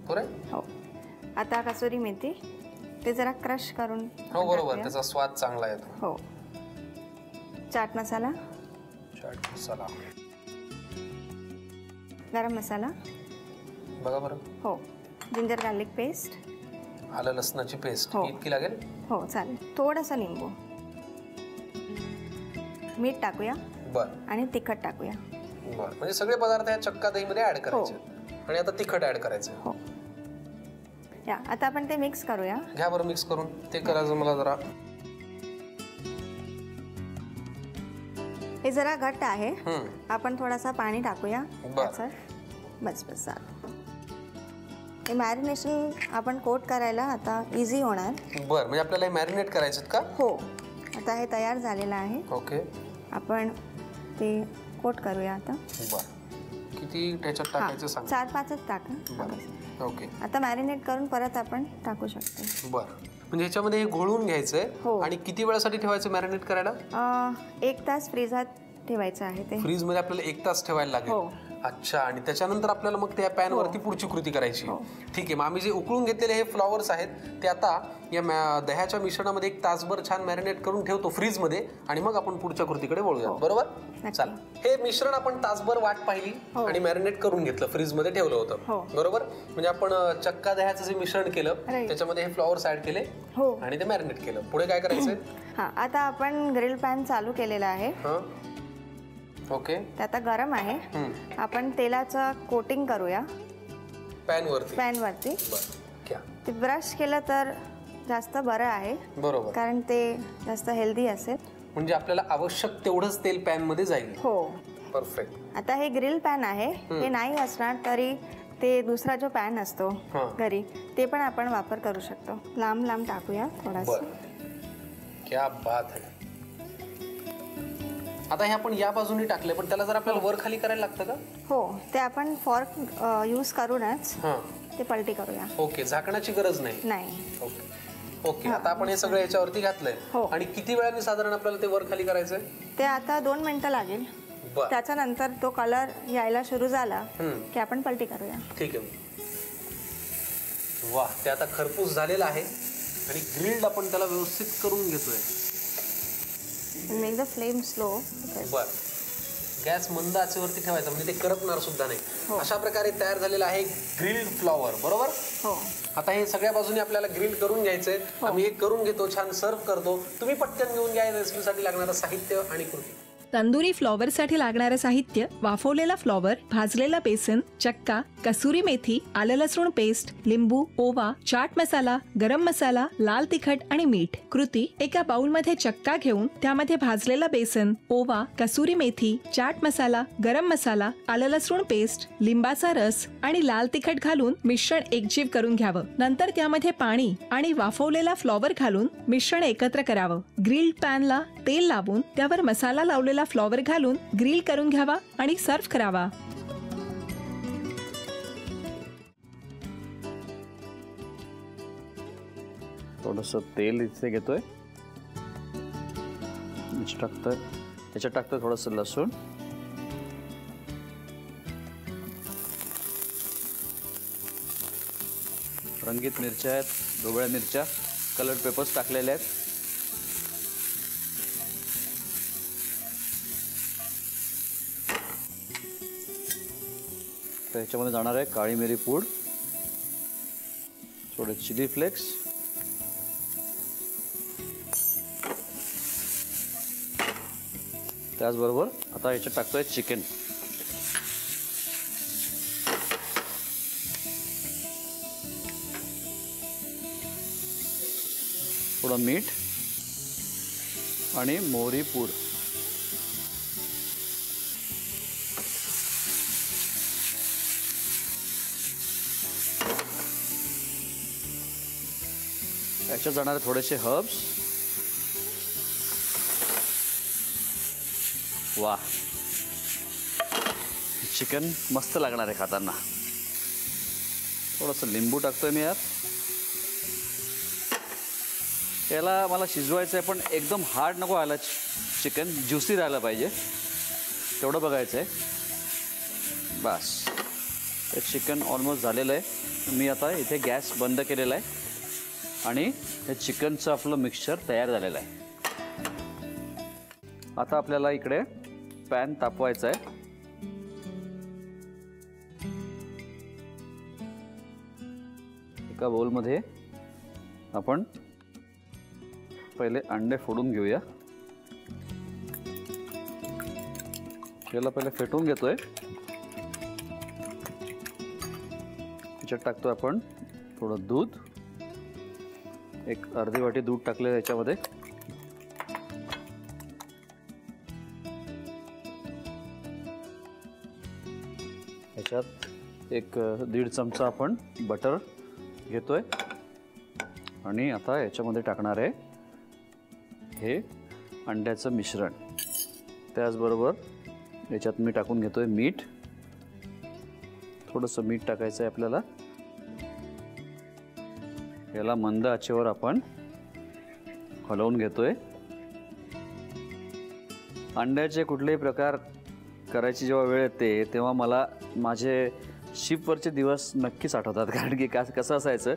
पुरे? हो. आता कसुरी मेथी ते जरा क्रश करून. हो बरोबर, त्याचा स्वाद चांगला येतो. हो. चाट मसाला, गरम मसाला बघा बरं. हो. जिंजर गार्लिक पेस्ट, आलं लसणाची पेस्ट इतकी लागेल? हो चालेल. थोडासा लिंबू, मीठ टाकूया. बरं. आणि तिखट टाकूया. बरं, म्हणजे सगळे पदार्थ या चक्का दहीमध्ये ऍड करायचे. आणि आता तिखट ऍड करायचं. हो. या आता आपण ते मिक्स करूया. घ्या बरं मिक्स करून. ते करायचं मला जरा. हे जरा घट्ट आहे. आपण थोडासा पाणी टाकूया. बस बस. हे मॅरिनेशन आपण कोट करायला आता इझी होणार. बरं, म्हणजे आपल्याला हे मॅरिनेट करायचं का? हो. आता हे तयार झालेलं आहे. ओके. आपण ते कोट करूया आता. बरं. किती त्याच्यात टाकायचं सांग? 4-5च टाका. ओके. आता मॅरिनेट करून परत आपण टाकू शकतो. बरं, म्हणजे ह्याच्यामध्ये हे घोळून घ्यायचंय. आणि किती वेळासाठी ठेवायचं मॅरिनेट करायला? 1 तास फ्रीजात ठेवायचं आहे. ते फ्रीज मध्ये आपल्याला 1 तास ठेवायला लागेल. अच्छा. आणि त्याच्यानंतर आपल्याला मग त्या पॅन वरती पुढची कृती करायची. ठीक आहे. मग आम्ही जे उकळून घेतलेले हे फ्लॉवर्स आहेत ते आता या दह्याच्या मिश्रणामध्ये 1 तासभर छान मॅरिनेट करून ठेवतो फ्रीज मध्ये आणि मग आपण पुढच्या कृतीकडे वळूया. बरोबर? चला. हे मिश्रण आपण तासभर वाट पाहिली आणि मॅरिनेट करून घेतलं, फ्रीज मध्ये ठेवलं होतं. बरोबर? म्हणजे आपण चक्का दह्याचं जे मिश्रण केलं त्याच्यामध्ये हे फ्लॉवर्स ऍड केले आणि ते मॅरिनेट केलं. पुढे काय करायचंय? आता आपण ग्रिल पॅन चालू केलेला आहे. ओके. ते आता गरम आहे. आपण तेलाचं कोटिंग करूया पॅन वरती. ते ब्रश केलं तर जास्त बरं आहे. बरोबर. कारण ते जास्त हेल्दी असेल. म्हणजे आपल्याला आवश्यक तेवढंच तेल पॅन मध्ये जाईल. हो. परफेक्ट. आता हे ग्रिल पॅन आहे. हे नाही असणार तरी ते दुसरा जो पॅन असतो घरी ते पण आपण वापर करू शकतो. लांब लांब टाकूया थोडासा. क्या बात है. आता हे आपण या बाजूने टाकले पण त्याला जर आपल्याला वर खाली करायला लागतं का? हो. ते आपण फॉर्क यूज करूनच ते पलटी करूया. ओके. झाकणाची गरज नाही. ओके. आता आपण हे सगळं याच्यावरती घातलंय. आणि किती वेळाने साधारण आपल्याला ते वर खाली करायचंय? ते आता 2 मिनिटं लागेल. त्याच्यानंतर तो कलर यायला सुरू झाला की आपण पलटी करूया. ठीक आहे. वा. ते आता खरपूस झालेलं आहे आणि ग्रिल्ड आपण त्याला व्यवस्थित करून घेतोय. Make the flame slow. बरं. गॅस मंद आचेवरती ठेवायचा म्हणजे ते करपणार सुद्धा नाही. अशा प्रकारे तयार झालेला आहे ग्रिल्ड फ्लॉवर. बरोबर? हो. आता हे सगळ्या बाजूने आपल्याला ग्रिल्ड करून घ्यायचंय. आम्ही हे करून घेतो, छान सर्व करतो. तुम्ही पटकन घेऊन घ्या रेसिपीसाठी लागणारं साहित्य आणि कृती. तंदुरी फ्लॉवरसाठी लागणारं साहित्य: वाफवलेला फ्लॉवर, भाजलेला बेसन, चक्का, कसुरी मेथी, आलं लसूण पेस्ट, लिंबू, ओवा, चाट मसाला, गरम मसाला, लाल तिखट आणि मीठ. कृती: एका बाउलमध्ये चक्का घेऊन त्यामध्ये भाजलेला बेसन, ओवा, कसुरी मेथी, चाट मसाला, गरम मसाला, आलं लसूण पेस्ट, लिंबाचा रस आणि लाल तिखट घालून मिश्रण एकजीव करून घ्यावं. नंतर त्यामध्ये पाणी आणि वाफवलेला फ्लॉवर घालून मिश्रण एकत्र करावं. ग्रिल्ड पॅनला तेल लावून त्यावर मसाला लावलेला फ्लॉवर घालून ग्रिल करून घ्यावा आणि सर्व्ह करावा. थोडंसं तेल इथे घेतोय, त्याच्यात टाकतोय थोडंसं लसूण, रंगीत मिरच्या आहेत, ढोबळ्या मिरच्या, कलर पेपर्स टाकलेले आहेत. तर ह्याच्यामध्ये जाणार आहे काळी मिरी पूड, थोडे चिली फ्लेक्स, त्याचबरोबर आता ह्याच्यात टाकतोय चिकन. थोडं मीठ आणि मोहरी पूड. याच्यात जाणारे थोडेसे हर्ब्स. वा, चिकन मस्त लागणार आहे खाताना. थोडंसं लिंबू टाकतोय मी यात. याला मला शिजवायचं आहे पण एकदम हार्ड नको व्हायला, चिकन ज्युसी राहायला पाहिजे, तेवढं बघायचं आहे. बस चिकन ऑलमोस्ट झालेलं आहे. मी आता इथे गॅस बंद केलेला आहे आणि हे चिकनचं आपलं मिक्सचर तयार झालेलं आहे. आता आपल्याला इकडे पॅन तापवायचा आहे. एका बाउलमध्ये आपण पहिले अंडे फोडून घेऊया. याला पहिले फेटून घेतोय. त्याच्यात टाकतोय आपण थोडं दूध. एक अर्धी वाटी दूध टाकले याच्यामध्ये. याच्यात एक 1.5 चमचा आपण बटर घेतोय आणि आता याच्यामध्ये टाकणार आहे हे अंड्याचं मिश्रण. त्याचबरोबर याच्यात मी टाकून घेतोय मीठ. थोडंसं मीठ टाकायचं आहे आपल्याला. याला मंद आचेवर आपण हलवून घेतोय. अंड्याचे कुठलेही प्रकार करायची जेव्हा वेळ येते तेव्हा मला माझे शिपवरचे दिवस नक्कीच आठवतात. कारण की कसं असायचं,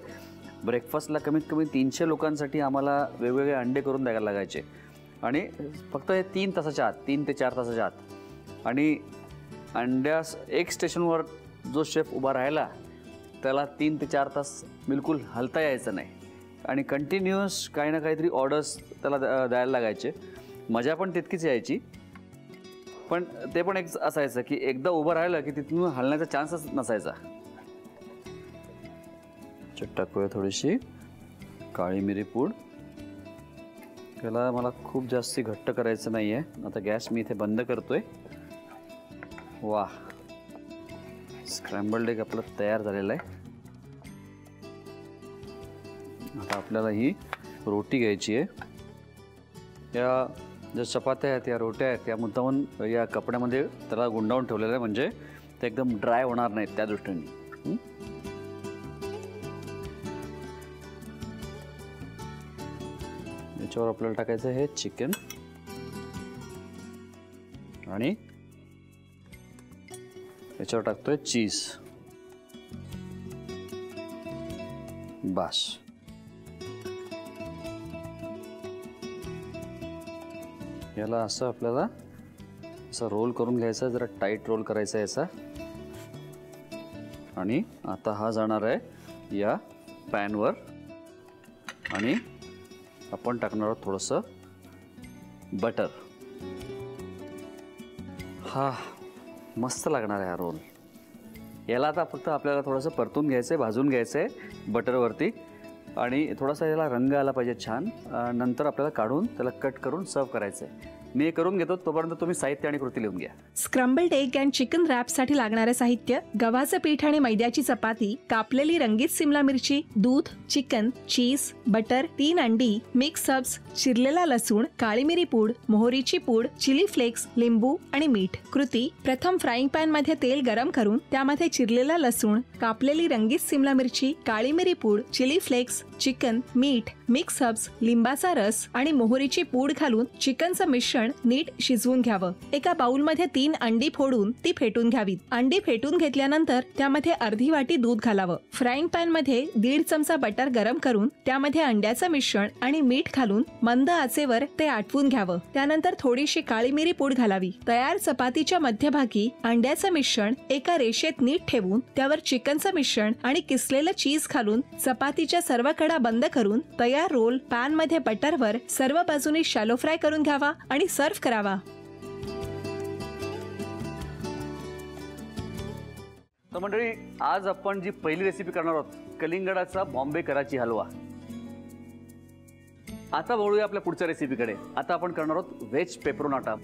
ब्रेकफास्टला कमीत कमी 300 लोकांसाठी आम्हाला वेगवेगळे अंडे करून द्यायला लागायचे आणि फक्त हे 3 तासाच्या आत, 3 ते 4 तासाच्या आत. आणि एक स्टेशनवर जो शेफ उभा राहिला त्याला 3 ते 4 तास बिलकुल हलता यायचं नाही आणि कंटिन्युअस काही ना काहीतरी ऑर्डर्स त्याला द्यायला लागायचे. मजा पण तितकीच यायची, पण ते पण एक असायचं की एकदा उभं राहिलं की तिथून हलण्याचा चान्सच नसायचा. टाकूया थोडीशी काळी मिरी पूड. त्याला मला खूप जास्ती घट्ट करायचं नाही आहे. आता गॅस मी इथे बंद करतोय. वा, स्क्रॅम्बल्ड एग आपलं तयार झालेलं आहे. आता आपल्याला ही रोटी घ्यायची आहे. या ज्या चपात्या आहेत, या रोट्या आहेत, त्या मुद्दामून या कपड्यामध्ये त्याला गुंडाळून ठेवलेलं आहे म्हणजे ते एकदम ड्राय होणार नाहीत त्या दृष्टीने. याच्यावर आपल्याला टाकायचं हे चिकन आणि याच्यावर टाकतोय चीज. बास. याला असं आपल्याला असं रोल करून घ्यायचं. जरा टाईट रोल करायचा याचा. आणि आता हा जाणार आहे या पॅनवर आणि आपण टाकणार आहोत थोडंसं बटर. हा मस्त लागणार आहे हा रोल. याला आता फक्त आपल्याला थोडंसं परतून घ्यायचं आहे, भाजून घ्यायचं आहे बटरवरती आणि थोडासा याला रंग आला पाहिजे छान. नंतर आपल्याला काढून त्याला कट करून सर्व करायचं आहे. मी हे करून घेतो, तोपर्यंत तुम्ही साहित्य आणि कृती लिहून घ्या. स्क्रम्बल्ड एग अँड चिकन रॅपसाठी लागणारे साहित्य: गव्हाचं पीठ आणि मैद्याची चपाती, कापलेली रंगीत सिमला मिरची, दूध, चिकन, चीज, बटर, 3 अंडी, मिक्स हर्ब्स, चिरलेला लसूण, काळी मिरी पूड, मोहरीची पूड, चिली फ्लेक्स, लिंबू आणि मीठ. कृती: प्रथम फ्राईंग पॅन मध्ये तेल गरम करून त्यामध्ये चिरलेला लसूण, कापलेली रंगीत सिमला मिरची, काळी मिरी पूड, चिली फ्लेक्स, चिकन, मीठ, मिक्स हर्ब्स, लिंबाचा रस आणि मोहरीची पूड घालून चिकनचं मिश्रण नीट शिजवून घ्यावं. एका बाउलमध्ये 3 अंडी फोडून ती फेटून घ्यावीत. अंडी फेटून घेतल्यानंतर त्यामध्ये अर्धी वाटी दूध घालावं. फ्राईंग पॅन मध्ये 1.5 चमचा बटर गरम करून त्यामध्ये अंड्याचं मिश्रण आणि मीठ घालून मंद आचेवर ते आटवून घ्यावं. त्यानंतर थोडीशी काळी मिरी पूड घालावी. तयार चपातीच्या मध्यभागी अंड्याचं मिश्रण एका रेषेत नीट ठेवून त्यावर चिकनचं मिश्रण आणि किसलेलं चीज घालून चपातीच्या सर्व कडा बंद करून तयार रोल पॅन मध्ये बटरवर सर्व बाजूनी शॅलो फ्राय करून घ्यावा आणि सर्व्ह करावा. तर मंडळी, आज आपण जी पहिली रेसिपी करणार आहोत, कलिंगडाचा बॉम्बे कराची हलवा. आता वळूया आपल्या पुढच्या रेसिपीकडे. आता आपण करणार आहोत व्हेज पेपरोनाटा.